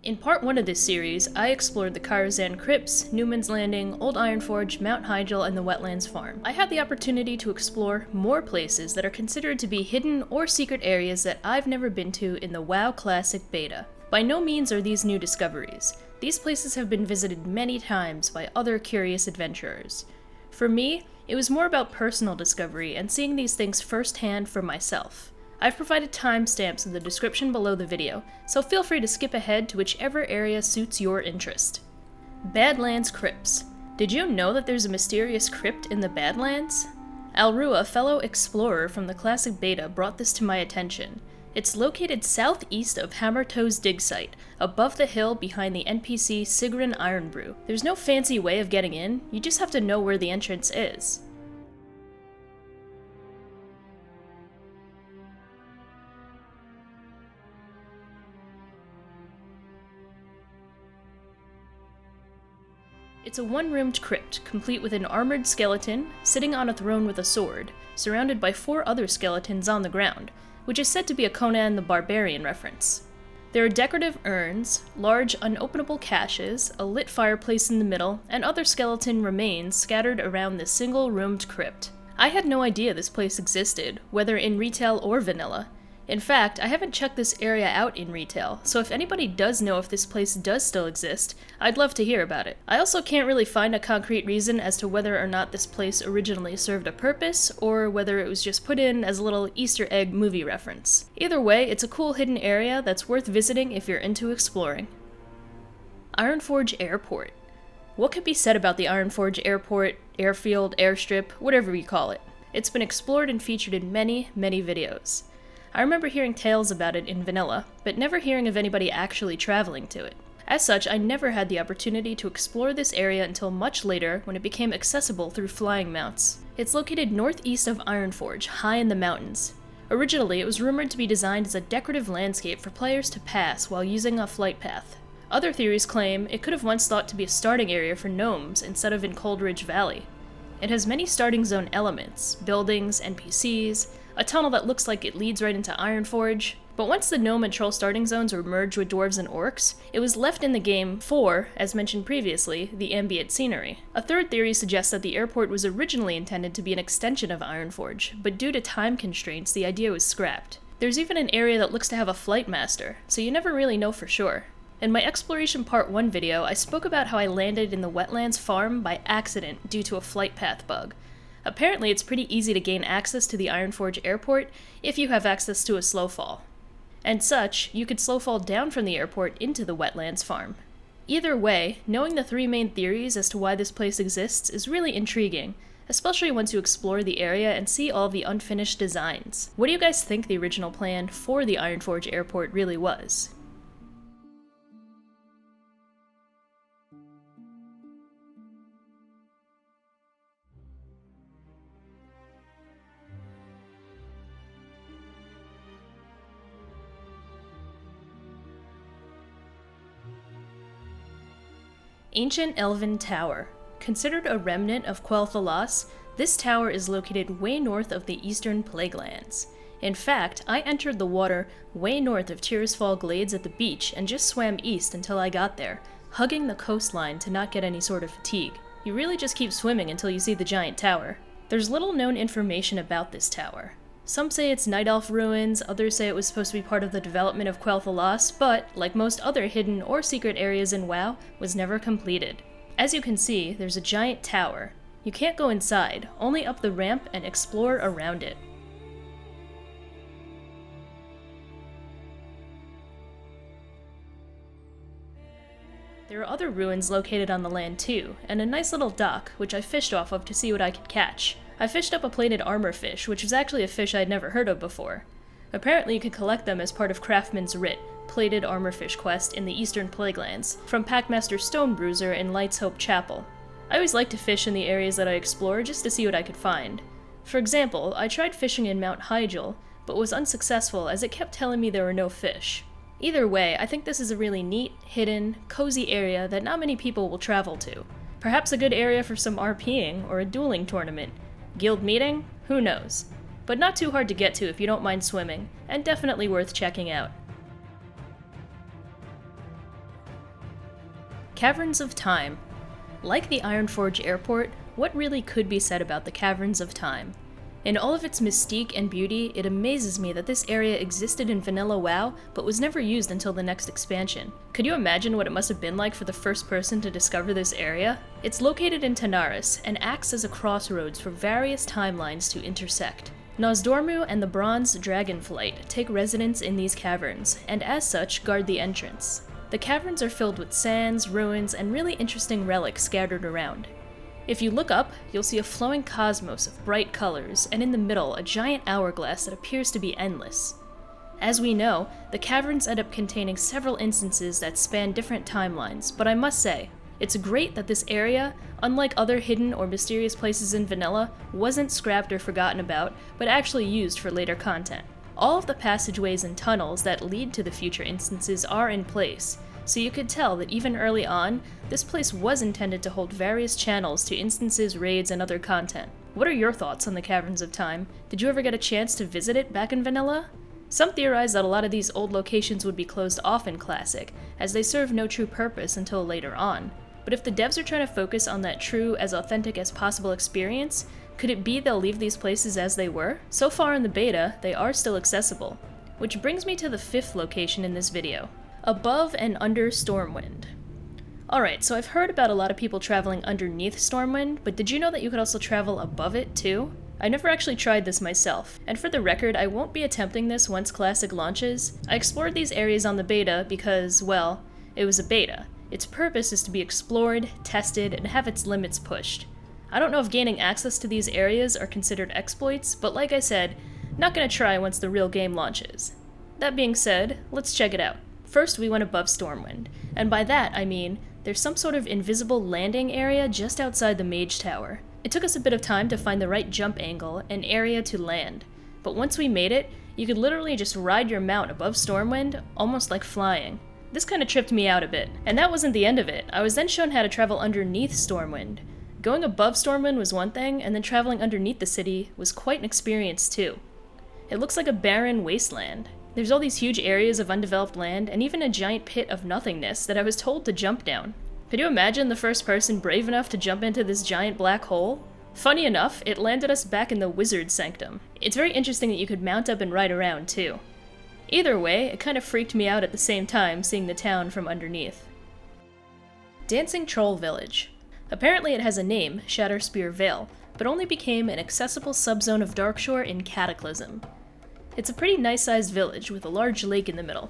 In part 1 of this series, I explored the KARAZHAN crypts, Newman's Landing, Old Ironforge, Mount Hyjal, and the Wetlands farm. I had the opportunity to explore more places that are considered to be hidden or secret areas that I've never been to in the WoW Classic Beta. By no means are these new discoveries. These places have been visited many times by other curious adventurers. For me, it was more about personal discovery and seeing these things firsthand for myself. I've provided timestamps in the description below the video, so feel free to skip ahead to whichever area suits your interest. Badlands Crypts. Did you know that there's a mysterious crypt in the Badlands? Alru, a fellow explorer from the Classic Beta, brought this to my attention. It's located southeast of Hammertoe's dig site, above the hill behind the NPC Sigrun Ironbrew. There's no fancy way of getting in, you just have to know where the entrance is. It's a one-roomed crypt, complete with an armored skeleton, sitting on a throne with a sword, surrounded by 4 other skeletons on the ground, which is said to be a Conan the Barbarian reference. There are decorative urns, large unopenable caches, a lit fireplace in the middle, and other skeleton remains scattered around this single-roomed crypt. I had no idea this place existed, whether in retail or vanilla. In fact, I haven't checked this area out in retail, so if anybody does know if this place does still exist, I'd love to hear about it. I also can't really find a concrete reason as to whether or not this place originally served a purpose, or whether it was just put in as a little Easter egg movie reference. Either way, it's a cool hidden area that's worth visiting if you're into exploring. Ironforge Airport. What could be said about the Ironforge Airport, airfield, airstrip, whatever you call it? It's been explored and featured in many, many videos. I remember hearing tales about it in vanilla, but never hearing of anybody actually traveling to it. As such, I never had the opportunity to explore this area until much later when it became accessible through flying mounts. It's located northeast of Ironforge, high in the mountains. Originally, it was rumored to be designed as a decorative landscape for players to pass while using a flight path. Other theories claim it could have once thought to be a starting area for gnomes instead of in Coldridge Valley. It has many starting zone elements, buildings, NPCs, a tunnel that looks like it leads right into Ironforge, but once the gnome and troll starting zones were merged with dwarves and orcs, it was left in the game for, as mentioned previously, the ambient scenery. A third theory suggests that the airport was originally intended to be an extension of Ironforge, but due to time constraints, the idea was scrapped. There's even an area that looks to have a flight master, so you never really know for sure. In my Exploration Part 1 video, I spoke about how I landed in the Wetlands farm by accident due to a flight path bug. Apparently, it's pretty easy to gain access to the Ironforge airport if you have access to a slowfall. And such, you could slowfall down from the airport into the Wetlands farm. Either way, knowing the 3 main theories as to why this place exists is really intriguing, especially once you explore the area and see all the unfinished designs. What do you guys think the original plan for the Ironforge airport really was? Ancient Elven Tower. Considered a remnant of quel'thalas, this tower is located way north of the eastern Plaguelands. In fact, I entered the water way north of Tirisfal Glades at the beach and just swam east until I got there, hugging the coastline to not get any sort of fatigue. You really just keep swimming until you see the giant tower. There's little known information about this tower. Some say it's Night Elf ruins, others say it was supposed to be part of the development of quel'thalas, but, like most other hidden or secret areas in WoW, was never completed. As you can see, there's a giant tower. You can't go inside, only up the ramp and explore around it. There are other ruins located on the land too, and a nice little dock, which I fished off of to see what I could catch. I fished up a plated armorfish, which was actually a fish I'd never heard of before. Apparently you could collect them as part of Craftsman's Writ, plated armorfish quest in the Eastern Plaguelands, from Packmaster Stonebruiser in Light's Hope Chapel. I always like to fish in the areas that I explore just to see what I could find. For example, I tried fishing in Mount Hyjal, but was unsuccessful as it kept telling me there were no fish. Either way, I think this is a really neat, hidden, cozy area that not many people will travel to. Perhaps a good area for some RPing or a dueling tournament. Guild meeting? Who knows? But not too hard to get to if you don't mind swimming, and definitely worth checking out. Caverns of Time. Like the Ironforge airport, what really could be said about the Caverns of Time? In all of its mystique and beauty, it amazes me that this area existed in vanilla WoW, but was never used until the next expansion. Could you imagine what it must have been like for the first person to discover this area? It's located in Tanaris, and acts as a crossroads for various timelines to intersect. Nozdormu and the Bronze Dragonflight take residence in these caverns, and as such, guard the entrance. The caverns are filled with sands, ruins, and really interesting relics scattered around. If you look up, you'll see a flowing cosmos of bright colors, and in the middle, a giant hourglass that appears to be endless. As we know, the caverns end up containing several instances that span different timelines, but I must say, it's great that this area, unlike other hidden or mysterious places in vanilla, wasn't scrapped or forgotten about, but actually used for later content. All of the passageways and tunnels that lead to the future instances are in place, so you could tell that even early on, this place was intended to hold various channels to instances, raids, and other content. What are your thoughts on the Caverns of Time? Did you ever get a chance to visit it back in vanilla? Some theorize that a lot of these old locations would be closed off in Classic, as they serve no true purpose until later on. But if the devs are trying to focus on that true, as authentic as possible experience, could it be they'll leave these places as they were? So far in the beta, they are still accessible. Which brings me to the 5th location in this video. Above and under Stormwind. Alright, so I've heard about a lot of people traveling underneath Stormwind, but did you know that you could also travel above it too? I never actually tried this myself, and for the record, I won't be attempting this once Classic launches. I explored these areas on the beta because, well, it was a beta. Its purpose is to be explored, tested, and have its limits pushed. I don't know if gaining access to these areas are considered exploits, but like I said, not gonna try once the real game launches. That being said, let's check it out. First, we went above Stormwind, and by that I mean, there's some sort of invisible landing area just outside the Mage Tower. It took us a bit of time to find the right jump angle and area to land, but once we made it, you could literally just ride your mount above Stormwind, almost like flying. This kinda tripped me out a bit, and that wasn't the end of it. I was then shown how to travel underneath Stormwind. Going above Stormwind was one thing, and then traveling underneath the city was quite an experience too. It looks like a barren wasteland. There's all these huge areas of undeveloped land, and even a giant pit of nothingness that I was told to jump down. Could you imagine the first person brave enough to jump into this giant black hole? Funny enough, it landed us back in the Wizard Sanctum. It's very interesting that you could mount up and ride around too. Either way, it kind of freaked me out at the same time seeing the town from underneath. Dancing Troll Village. Apparently it has a name, Shatterspear Vale, but only became an accessible subzone of Darkshore in Cataclysm. It's a pretty nice-sized village with a large lake in the middle.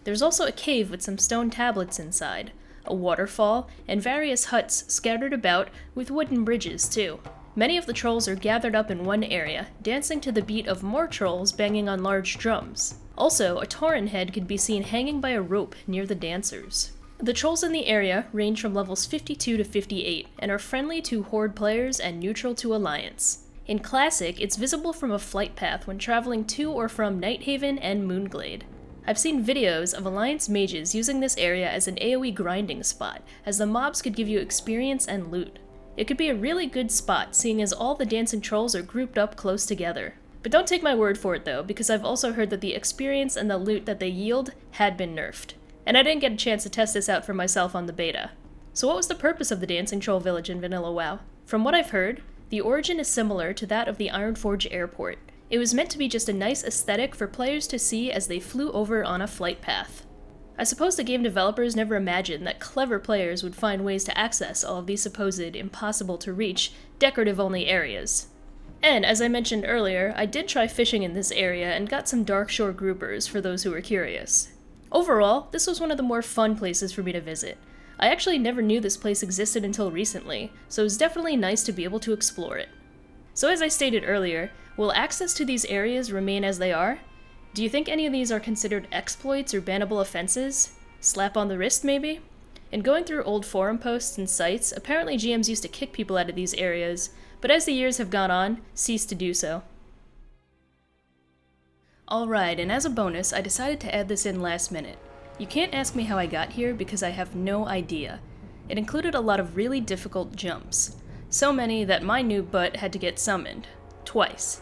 There's also a cave with some stone tablets inside, a waterfall, and various huts scattered about with wooden bridges too. Many of the trolls are gathered up in one area, dancing to the beat of more trolls banging on large drums. Also, a Tauren head could be seen hanging by a rope near the dancers. The trolls in the area range from levels 52 to 58, and are friendly to Horde players and neutral to Alliance. In Classic, it's visible from a flight path when traveling to or from Nighthaven and Moonglade. I've seen videos of Alliance mages using this area as an AoE grinding spot, as the mobs could give you experience and loot. It could be a really good spot, seeing as all the dancing trolls are grouped up close together. But don't take my word for it though, because I've also heard that the experience and the loot that they yield had been nerfed. And I didn't get a chance to test this out for myself on the beta. So what was the purpose of the Dancing Troll Village in vanilla WoW? From what I've heard, the origin is similar to that of the Ironforge airport. It was meant to be just a nice aesthetic for players to see as they flew over on a flight path. I suppose the game developers never imagined that clever players would find ways to access all of these supposed impossible-to-reach, decorative-only areas. And, as I mentioned earlier, I did try fishing in this area and got some Darkshore groupers for those who were curious. Overall, this was one of the more fun places for me to visit. I actually never knew this place existed until recently, so it was definitely nice to be able to explore it. So as I stated earlier, will access to these areas remain as they are? Do you think any of these are considered exploits or bannable offenses? Slap on the wrist, maybe? In going through old forum posts and sites, apparently GMs used to kick people out of these areas, but as the years have gone on, ceased to do so. Alright, and as a bonus, I decided to add this in last minute. You can't ask me how I got here because I have no idea. It included a lot of really difficult jumps. So many that my noob butt had to get summoned. Twice.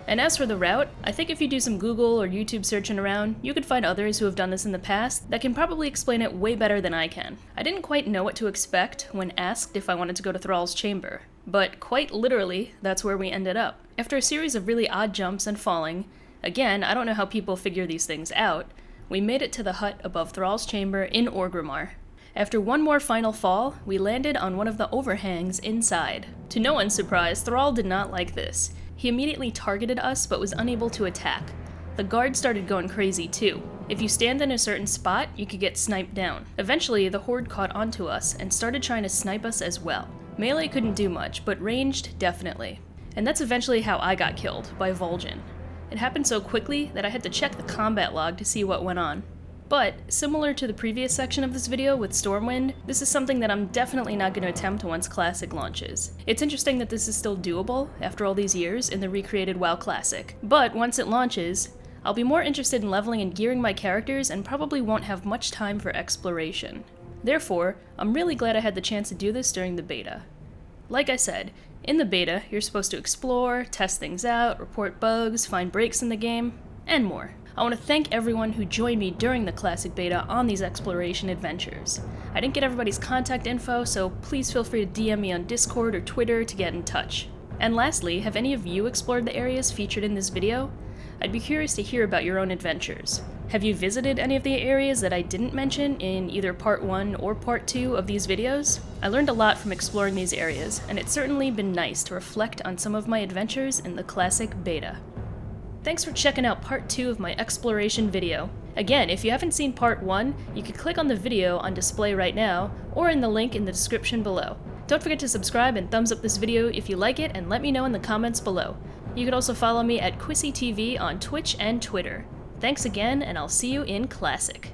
And as for the route, I think if you do some Google or YouTube searching around, you could find others who have done this in the past that can probably explain it way better than I can. I didn't quite know what to expect when asked if I wanted to go to Thrall's chamber, but quite literally, that's where we ended up. After a series of really odd jumps and falling, again, I don't know how people figure these things out, we made it to the hut above Thrall's chamber in Orgrimmar. After one more final fall, we landed on one of the overhangs inside. To no one's surprise, Thrall did not like this. He immediately targeted us but was unable to attack. The guard started going crazy too. If you stand in a certain spot, you could get sniped down. Eventually, the horde caught onto us and started trying to snipe us as well. Melee couldn't do much, but ranged, definitely. And that's eventually how I got killed, by Vol'jin. It happened so quickly that I had to check the combat log to see what went on. But, similar to the previous section of this video with Stormwind, this is something that I'm definitely not going to attempt once Classic launches. It's interesting that this is still doable, after all these years, in the recreated WoW Classic. But once it launches, I'll be more interested in leveling and gearing my characters and probably won't have much time for exploration. Therefore, I'm really glad I had the chance to do this during the beta. Like I said, in the beta, you're supposed to explore, test things out, report bugs, find breaks in the game, and more. I want to thank everyone who joined me during the Classic Beta on these exploration adventures. I didn't get everybody's contact info, so please feel free to DM me on Discord or Twitter to get in touch. And lastly, have any of you explored the areas featured in this video? I'd be curious to hear about your own adventures. Have you visited any of the areas that I didn't mention in either part 1 or part 2 of these videos? I learned a lot from exploring these areas, and it's certainly been nice to reflect on some of my adventures in the Classic Beta. Thanks for checking out part 2 of my exploration video. Again, if you haven't seen part 1, you can click on the video on display right now, or in the link in the description below. Don't forget to subscribe and thumbs up this video if you like it, and let me know in the comments below. You can also follow me at QuissyTV on Twitch and Twitter. Thanks again, and I'll see you in Classic.